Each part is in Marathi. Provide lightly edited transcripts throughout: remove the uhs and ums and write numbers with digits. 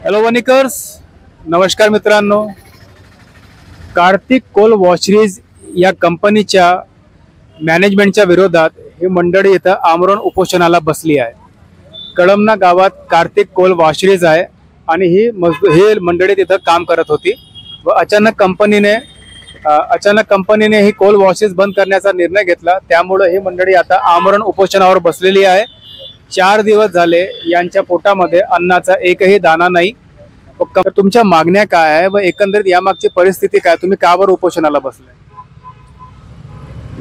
हॅलो वनिकर्स, नमस्कार मित्रांनो. कार्तिक कोल वॉशरीज या कंपनीच्या मॅनेजमेंटच्या विरोधात ही मंडळी इथं आमरण उपोषणाला बसली आहे. कळमना गावात कार्तिक कोल वॉशरीज आहे आणि ही मंडळी तिथं काम करत होती व अचानक कंपनीने ही कोल वॉशरीज बंद करण्याचा निर्णय घेतला. त्यामुळे ही मंडळी आता आमरण उपोषणावर बसलेली आहे. 4 दिवस झाले यांच्या पोटामध्ये अन्नाचा एकही दाना नाही. तुमच्या मागण्या काय आहे व एकंदरीत यामागची परिस्थिती काय, तुम्ही का बरं उपोषणाला बसलाय?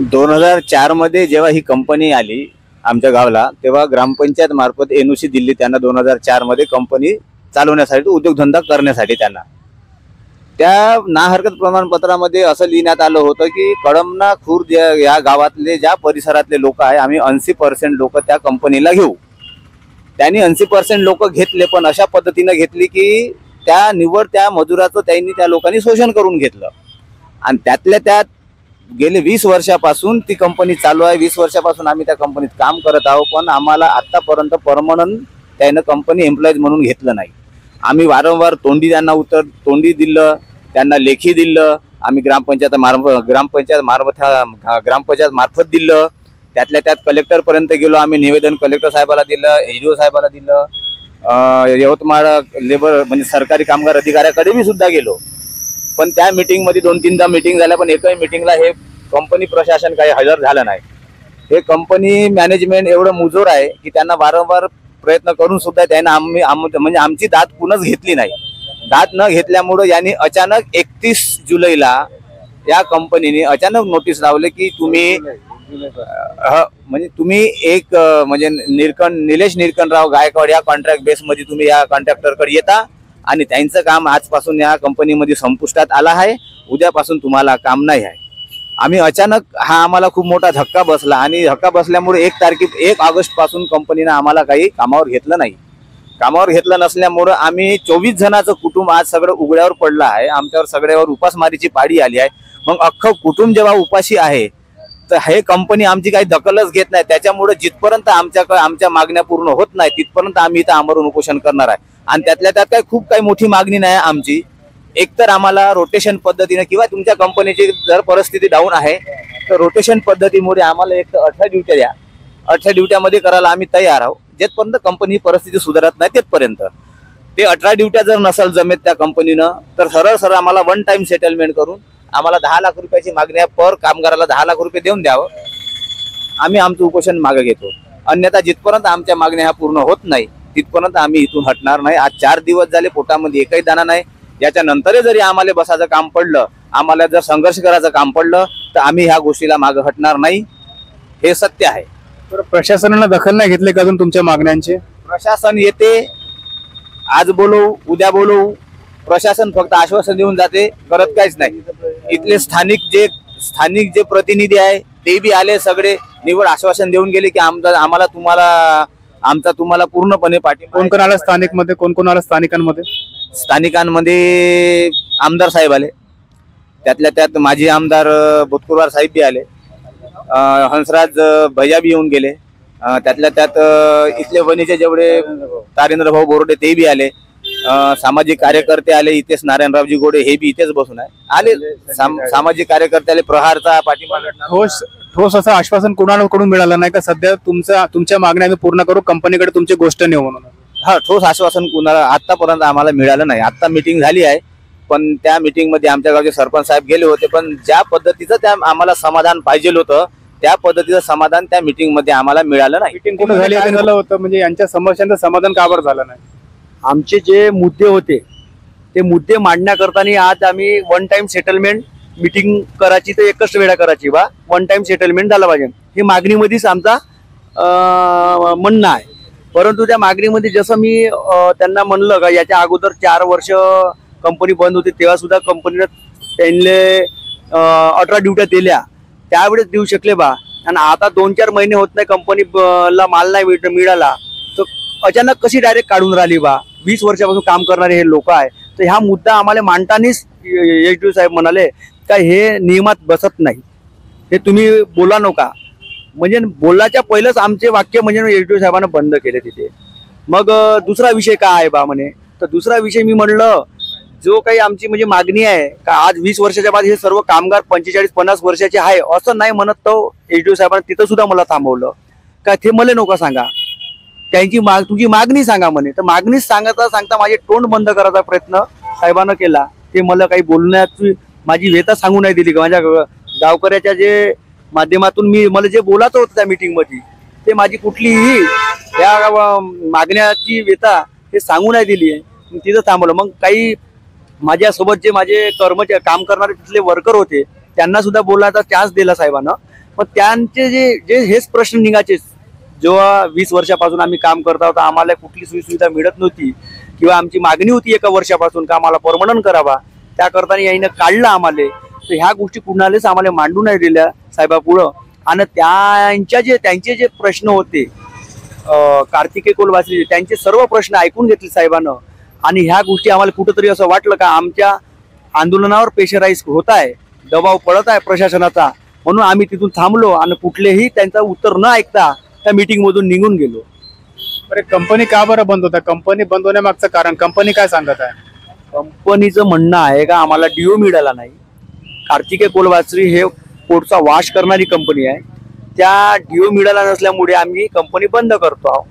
2004 मध्ये जेव्हा ही कंपनी आली आमच्या गावाला, तेव्हा ग्रामपंचायत मार्फत एनओसी दिली त्यांना. 2004 मध्ये कंपनी चालवण्यासाठी, उद्योगधंदा करण्यासाठी त्यांना त्या ना हरकत प्रमाणपत्रामध्ये असं लिहिण्यात आलं होतं की कळमना खुर्द या गावातले ज्या परिसरातले लोक आहे, आम्ही 80% लोक त्या कंपनीला घेऊ. त्यांनी 80% लोक घेतले, पण अशा पद्धतीने घेतली की त्या मजुराचं त्यांनी त्या लोकांनी शोषण करून घेतलं. आणि त्यातल्या त्यात गेले 20 वर्षापासून ती कंपनी चालू आहे. 20 वर्षापासून आम्ही त्या कंपनीत काम करत आहोत, पण आम्हाला आतापर्यंत परमनंट त्यानं कंपनी एम्प्लॉईज म्हणून घेतलं नाही. आम्ही वारंवार तोंडी दिलं, त्यांना लेखी दिलं. आम्ही ग्रामपंचायत मार्फत दिलं. त्यातल्या त्यात कलेक्टर पर्यंत गेलो. आम्ही निवेदन कलेक्टर साहेबाला दिलं, एडीओ साहेबाला दिलं, यवतमाळ लेबर म्हणजे सरकारी कामगार अधिकाऱ्याकडे मी सुद्धा गेलो. पण त्या मीटिंग मध्ये 2-3दा मीटिंग झाल्या, पण एकही मीटिंगला हे कंपनी प्रशासन काही हजर झालं नाही. हे कंपनी मॅनेजमेंट एवढं मुजोर आहे की त्यांना वारंवार प्रयत्न करून सुद्धा त्यांना म्हणजे आमची दाद पुनच घेतली नाही. दाद न घेतल्यामुळे यांनी अचानक 31 जुलैला या कंपनीने अचानक नोटीस लावले की तुम्ही एक म्हणजे निलेश निळकंठराव गायकवाड या कॉन्ट्रॅक्ट बेस मध्ये तुम्ही या कॉन्ट्रॅक्टरकडे येता आणि त्यांचं काम आजपासून या कंपनीमध्ये संपुष्टात आला आहे. उद्यापासून तुम्हाला काम नाही आहे. आम्ही अचानक आम्हाला खूप मोठा धक्का बसला आणि धक्का बसल्यामुळे 1 ऑगस्ट पासून कंपनीनं आम्हाला काही कामावर घेतलं नाही. कामावर घेतलं नसल्यामुळं आम्ही 24 जणांचं कुटुंब आज सगळं उघड्यावर पडलं आहे. आमच्यावर सगळ्यावर उपासमारीची पाळी आली आहे. मग अख्खं कुटुंब जेव्हा उपाशी आहे तर हे कंपनी आमची काही दखलच घेत नाही. त्याच्यामुळे जिथपर्यंत आमच्या मागण्या पूर्ण होत नाही तिथपर्यंत आम्ही इथं आमरण उपोषण करणार आहे. आणि त्यातल्या त्यात काही मोठी मागणी नाही आमची. एकतर आम्हाला रोटेशन पद्धतीने किंवा तुमच्या कंपनीची जर परिस्थिती डाऊन आहे तर रोटेशन पद्धतीमुळे आम्हाला एक तर 18 ड्युट्या द्या. 18 ड्युट्यामध्ये करायला आम्ही तयार आहोत जेथपर्यंत कंपनी परिस्थिती सुधारत नाही तेथपर्यंत. ते 18 ड्युट्या जर नसेल जमेत त्या कंपनीनं तर सरळ आम्हाला 1 टाइम सेटलमेंट करून आम्हाला 10 लाख रुपयाची मागणी आहे. पर कामगाराला 10 लाख रुपये देऊन द्यावं. आम्ही आमचं उपोषण मागे घेतो. अन्यथा जिथपर्यंत आमच्या मागण्या ह्या पूर्ण होत नाही तिथपर्यंत आम्ही इथून हटणार नाही. आज 4 दिवस झाले, पोटामध्ये एकही दाना नाही. याच्यानंतर जरी आम्हाला बसायचं काम पडलं, आम्हाला जर संघर्ष करायचं काम पडलं तर आम्ही ह्या गोष्टीला मागे हटणार नाही. हे सत्य आहे. तर प्रशासनानं दखल नाही घेतली का अजून तुमच्या मागण्यांची? प्रशासन येते, आज बोलवू उद्या बोलवू. प्रशासन फक्त आश्वासन देऊन जाते, करत काहीच नाही. इथले स्थानिक जे प्रतिनिधी आहे ते बी आले, सगळे निवड आश्वासन देऊन गेले की आमचा तुम्हाला पूर्णपणे पाठिंबा. कोण आलं स्थानिक मध्ये? कोण आलं स्थानिकांमध्ये आमदार साहेब आले, त्यातल्या त्यात माजी आमदार बोतकुरवार साहेब बी आले, हंसराज भैया बी येऊन गेले, त्यातल्या त्यात इथले वणीचे जेवढे तारेंद्र भाऊ बोर्डे ते बी आले, सामाजिक कार्यकर्ते आले. इथेच नारायणरावजी गोडे हे बी इथेच बसून आले. सामाजिक कार्यकर्ते आले. प्रहारचा पाठिंबा. ठोस असं आश्वासन कोणाकडून मिळालं नाही का सध्या तुमच्या मागण्या आम्ही पूर्ण करू, कंपनीकडे तुमची गोष्ट नेऊ म्हणून? ठोस आश्वासन कुणाला आतापर्यंत आम्हाला मिळालं नाही. आता मीटिंग झाली आहे, पण त्या मीटिंग मध्ये आमच्या गावचे सरपंच साहेब गेले होते, पण ज्या पद्धतीचं त्या आम्हाला समाधान पाहिजे होतं त्या पद्धतीचं समाधान त्या मीटिंग मध्ये आम्हाला मिळालं नाही. मीटिंग कुठे झालं होतं म्हणजे यांच्या समस्यांचं समाधान का बरं झालं नाही? आमचे जे मुद्दे होते ते मुद्दे मांडण्याकरता आज आम्ही 1 टाइम सेटलमेंट मीटिंग करायची तर एकच वेळा करायची 1 टाइम सेटलमेंट झाला पाहिजे हे मागणीमध्येच आमचा म्हणणं आहे. परंतु त्या मागणीमध्ये जसं मी त्यांना म्हणलं का याच्या अगोदर 4 वर्ष कंपनी बंद होती तेव्हा सुद्धा कंपनीनं त्यांना 18 ड्युट्या दिल्या, त्यावेळेस देऊ शकले आणि आता 2-4 महिने होत नाही कंपनीला माल नाही मिळाला तर अचानक कशी डायरेक्ट काढून राहिली 20 वर्षापासून काम करणारे हे लोक आहे. तर हा मुद्दा आम्हाला मांडतानाच एचडीओ साहेब म्हणाले का हे नियमात बसत नाही, हे तुम्ही बोला नका. म्हणजे बोलायच्या पहिलेच आमचे वाक्य म्हणजे एचडीओ साहेबांना बंद केले तिथे. मग दुसरा विषय काय आहे म्हणे तर दुसरा विषय मी म्हणलं, जो काही आमची म्हणजे मागणी आहे का आज 20 वर्षाच्या बाद हे सर्व कामगार 45-50 वर्षाचे आहे असं नाही म्हणत, तो एचडीओ साहेबांना तिथं सुद्धा मला थांबवलं का ते मला नका सांगा, त्यांची तुझी मागणी सांगा म्हणे. तर मागणीच सांगता माझे तोंड बंद करायचा प्रयत्न साहेबांना केला. ते मला काही बोलण्याची माझी व्यथा सांगू नाही दिली. माझ्या गावकऱ्याच्या जे माध्यमातून मला जे बोलायचं होतं त्या मीटिंग मध्ये ते माझी कुठलीही त्या मागण्याची व्यथा हे सांगू नाही दिली. तिथं थांबवलं. मग काही माझ्यासोबत जे माझे कर्मचारी काम करणारे तिथले वर्कर होते त्यांना सुद्धा बोलायचा चान्स दिला साहेबांना. मग त्यांचे जे हेच प्रश्न निघायचे, जेव्हा 20 वर्षापासून आम्ही काम करता होता, आम्हाला कुठली सुविधा मिळत नव्हती किंवा आमची मागणी होती 1 वर्षापासून का आम्हाला परमनंट करावा, त्याकरता याईनं काढलं आम्हाला. तर ह्या गोष्टी कुणालाच आम्हाला मांडू नाही दिल्या साहेबापुढं. आणि त्यांचे जे प्रश्न होते कार्तिकेय कोलवासरी त्यांचे सर्व प्रश्न ऐकून घेतले साहेबांना. आणि ह्या गोष्टी आम्हाला कुठंतरी असं वाटलं का आमच्या आंदोलनावर प्रेशराईज होत आहे, दबाव पडत आहे प्रशासनाचा, म्हणून आम्ही तिथून थांबलो आणि कुठलेही त्यांचा उत्तर न ऐकता त्या मीटिंग मधून निघून गेलो. अरे कंपनी का बरं बंद होता? कंपनी बंद होण्यामागचं कारण कंपनी काय सांगत आहे? कंपनीचं म्हणणं आहे का आम्हाला डीओ मिळाला नाही. कार्तिकेय कोलवासरी हे पोटचा वॉश करणारी कंपनी आहे, त्या डीओ मिळाला नसल्यामुळे आम्ही कंपनी बंद करतो आहोत.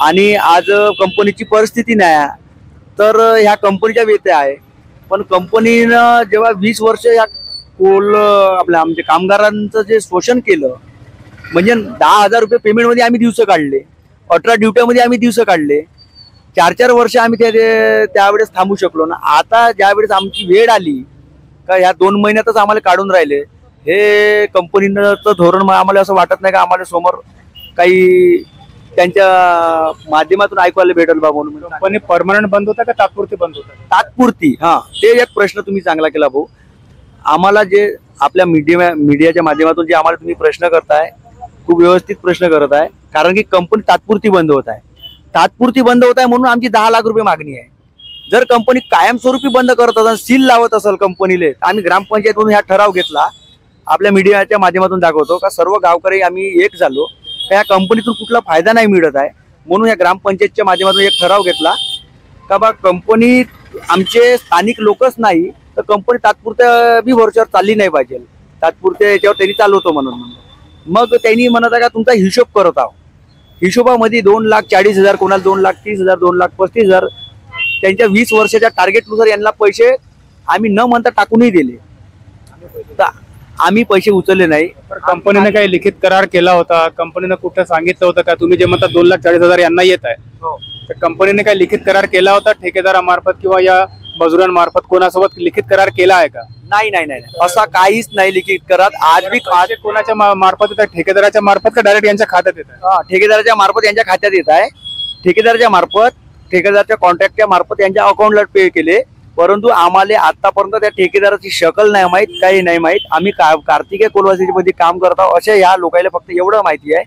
आणि आज कंपनीची परिस्थिती नाही तर ह्या कंपनीच्या व्यत्यय आहे. पण कंपनीनं जेव्हा 20 वर्ष ह्या आमच्या कामगारांचं जे शोषण केलं, म्हणजे 10,000 रुपये पेमेंटमध्ये आम्ही दिवस काढले, 18 ड्युट्यामध्ये आम्ही दिवस काढले, 4-4 वर्ष आम्ही त्यावेळेस थांबू शकलो ना. आता ज्यावेळेस आमची वेळ आली का ह्या 2 महिन्यातच आम्हाला काढून राहिले, हे कंपनीचं धोरण आम्हाला असं वाटत नाही का आम्हाला समोर काही त्यांच्या माध्यमातून ऐकायला भेटेल बा म्हणून. कंपनी परमनंट बंद होता का तात्पुरती बंद होता? तात्पुरती. हा, ते एक प्रश्न तुम्ही चांगला केला भाऊ. आम्हाला जे आपल्या मीडियाच्या माध्यमातून जे आम्हाला तुम्ही प्रश्न करताय, खूप व्यवस्थित प्रश्न करत आहे. कारण की कंपनी तात्पुरती बंद होत आहे. तात्पुरती बंद होत आहे म्हणून आमची 10 लाख रुपये मागणी आहे. जर कंपनी कायमस्वरूपी बंद करत असेल, सील लावत असेल कंपनीले, आम्ही ग्रामपंचायतमधून ह्या ठराव घेतला, आपल्या मीडियाच्या माध्यमातून दाखवतो का सर्व गावकरी आम्ही एक झालो, या कंपनीतून कुठला फायदा नाही मिळत आहे, म्हणून या ग्रामपंचायतच्या माध्यमातून एक ठराव घेतला का बा कंपनी आमचे स्थानिक लोकच नाही तर कंपनी तात्पुरत्या बी वर्षावर चालली नाही पाहिजे, तात्पुरत्या याच्यावर त्यांनी चालवतो म्हणून. मग त्यांनी म्हणत आहे का तुमचा हिशोब करत आहो, हिशोबामध्ये 2,40,000, कोणाला 2,30,000, 2,35,000 त्यांच्या 20 वर्षाच्या टार्गेटनुसार यांना पैसे आम्ही न म्हणता टाकूनही दिले. आम्ही पैसे उचलले नाही. कंपनीने काही लिखित करार केला होता? कंपनीने कुठं सांगितलं होतं का तुम्ही जे म्हणता 2,40,000 यांना येत आहे, तर कंपनीने काही लिखित करार केला होता ठेकेदारामार्फत किंवा या मजुरांमार्फत कोणासोबत लिखित करार केला आहे का? नाही नाही नाही, असा काहीच नाही लिखित करार. आज कोणाच्या मार्फत येत आहे? ठेकेदाराच्या मार्फत का डायरेक्ट यांच्या खात्यात येत आहे? ठेकेदाराच्या मार्फत यांच्या खात्यात येत आहे. ठेकेदाराच्या कॉन्ट्रॅक्टच्या मार्फत यांच्या अकाउंटला पे केले. परंतु आम्हाला आतापर्यंत त्या ठेकेदाराची शकल नाही माहित, काही नाही माहित. आम्ही कार्तिकेय कोलवासरी मध्ये काम करतो असे ह्या लोकांना फक्त एवढं माहिती आहे.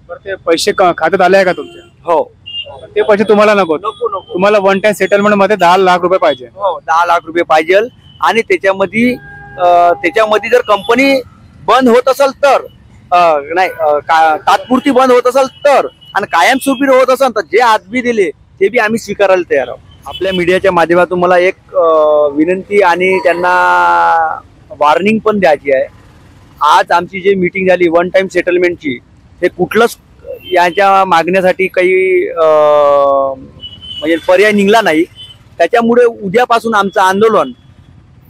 तर ते पैसे खात्यात आले आहे का तुमच्या? हो. ते पैसे तुम्हाला नको? तुम्हाला वन टाइम सेटलमेंट मध्ये 10 लाख रुपये पाहिजे? हो, 10 लाख रुपये पाहिजे. आणि त्याच्यामध्ये जर कंपनी बंद होत असेल तर नाही, तात्पुरती बंद होत असेल तर, आणि कायमस्वरूपी होत असेल तर जे आजबी दिले ते बी आम्ही स्वीकारायला तयार आहोत. आपल्या मीडियाच्या माध्यमातून मला एक विनंती आणि त्यांना वॉर्निंग पण द्यायची आहे. आज आमची जी मीटिंग झाली वन टाइम सेटलमेंटची, हे कुठलंच यांच्या मागण्यासाठी काही म्हणजे पर्याय निघला नाही. त्याच्यामुळे उद्यापासून आमचं आंदोलन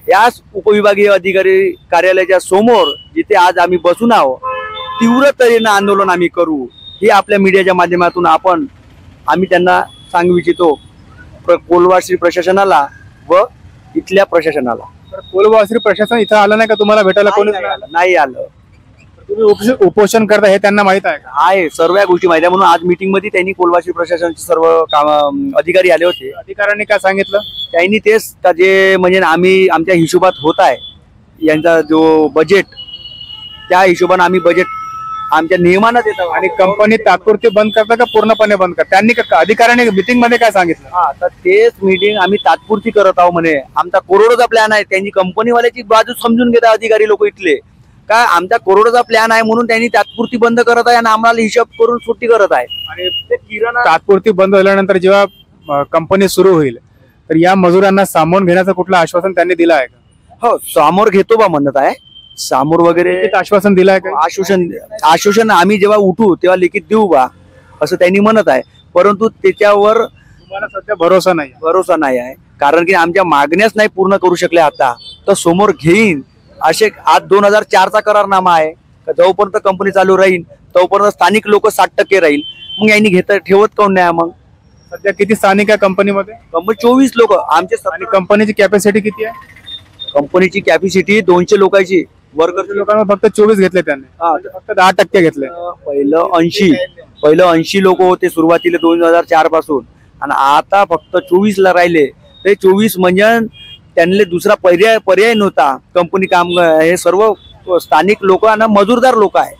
याच उपविभागीय अधिकारी कार्यालयाच्या समोर जिथे आज आम्ही बसून आहोत, तीव्र तऱ्हेनं आंदोलन आम्ही करू, हे आपल्या मीडियाच्या माध्यमातून आम्ही त्यांना सांगू इच्छितो, कोलवासरी प्रशासनाला व इथल्या प्रशासनाला. कोलवासरी प्रशासन इथं आलं नाही का तुम्हाला भेटायला? कोणी नाही आलं. तुम्ही उपोषण करता हे त्यांना माहित आहे का? आहे, सर्व गोष्टी माहिती आहे. म्हणून आज मीटिंग मध्ये त्यांनी कोलवासरी प्रशासनाचे सर्व अधिकारी आले होते. अधिकाऱ्यांनी काय सांगितलं? त्यांनी तेच का जे म्हणजे आम्ही आमच्या हिशोबात होत आहे यांचा जो बजेट, त्या हिशोबाने आम्ही बजेट आमच्या नियमानं देतो. आणि कंपनी तात्पुरती बंद करता का पूर्णपणे बंद करता? त्यांनी अधिकाऱ्यांनी मीटिंग मध्ये काय सांगितलं? हा, तर तेच मीटिंग आम्ही तात्पुरती करत आहोत म्हणे. आमचा करोडोचा प्लॅन आहे. त्यांनी कंपनीवाल्याची बाजू समजून घेता अधिकारी लोक इथले, का आमचा करोडोचा प्लॅन आहे म्हणून त्यांनी तात्पुरती बंद करत आहे आणि आम्हाला हिशोब करून सुट्टी करत आहे. आणि ते किरण तात्पुरती बंद झाल्यानंतर जेव्हा कंपनी सुरू होईल तर या मजुरांना सामावून घेण्याचं कुठलं आश्वासन त्यांनी दिलं आहे का? हो, समोर घेतो बा म्हणत आहे, समोर वगैरे लिखित आश्वासन दिलं आहे का? आश्वासन आम्ही जेव्हा उठू तेव्हा लिखित देऊ बा असं त्यांनी म्हणत आहे, परंतु त्याच्यावर तुम्हाला सध्या भरोसा नाही. भरोसा नाही आहे. कारण की आमच्या मागण्याच नाही पूर्ण करू शकले आता, तर समोर घेईन असे. आज 2004चा करारनामा आहे, जोपर्यंत कंपनी चालू राहील तोपर्यंत स्थानिक लोक 60% राहील. मग यांनी ठेवत काऊन नाही? मग सध्या किती स्थानिक आहे कंपनीमध्ये? कंपनी 24 लोक आमचे. आणि कंपनीची कॅपॅसिटी किती आहे? कंपनीची कॅपॅसिटी 200 लोकांची. वर्करच्या लोकांना फक्त 24 घेतले त्यांनी, फक्त 10% घेतले. पहिलं 80 लोक होते सुरुवातीला 2004 पासून, आणि आता फक्त 24 ला राहिले. ते 24 म्हणजे त्यांना दुसरा पर्याय नव्हता. कंपनी काम हे सर्व स्थानिक लोक आणि मजूरदार लोक आहे.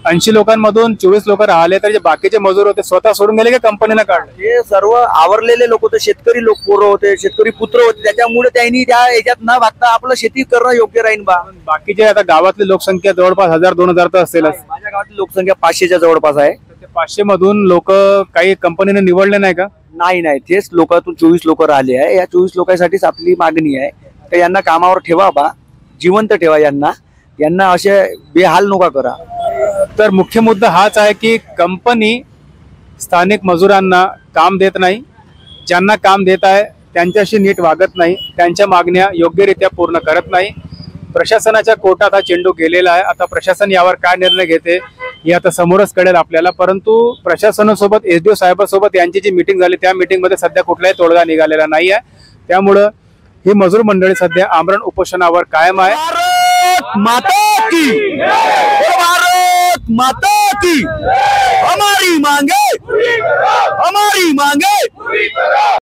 80 लोकांमधून 24 लोक राहिले, तर जे बाकीचे मजूर होते स्वतः सोडून गेले की कंपनीनं काढले? हे सर्व आवरलेले लोक होते, शेतकरी लोक, पोरं होते, शेतकरी पुत्र होते. त्याच्यामुळे त्यांनी त्या याच्यात न भागता आपलं शेती करणं योग्य राहील बा. बाकीचे आता गावातली लोकसंख्या जवळपास 1000-2000 तर असेलच. माझ्या गावातली लोकसंख्या 500च्या जवळपास आहे. 500 मधून लोक काही कंपनीने निवडले नाही का? नाही, तेच लोकातून 24 लोक राहिले आहे. या 24 लोकांसाठीच आपली मागणी आहे तर यांना कामावर ठेवा बा, जिवंत ठेवा यांना असे बेहाल नका करा. तर मुख्य मुद्दा हाच आहे की कंपनी स्थानिक मजुरांना काम देत नाही, ज्यांना काम देत आहे त्यांच्याशी नीट वागत नाही, त्यांच्या मागण्या योग्यरित्या पूर्ण करत नाही. प्रशासनाच्या कोर्टात हा चेंडू गेलेला आहे. आता प्रशासन यावर काय निर्णय घेते हे आता समोरच कळेल आपल्याला. परंतु प्रशासनासोबत SDO साहेबांसोबत यांची जी मीटिंग झाली त्या मीटिंगमध्ये सध्या कुठलाही तोडगा निघालेला नाही आहे. त्यामुळं ही मजूर मंडळी सध्या आमरण उपोषणावर कायम आहे. भारत माता की, भारत माता की, हमारी मांगे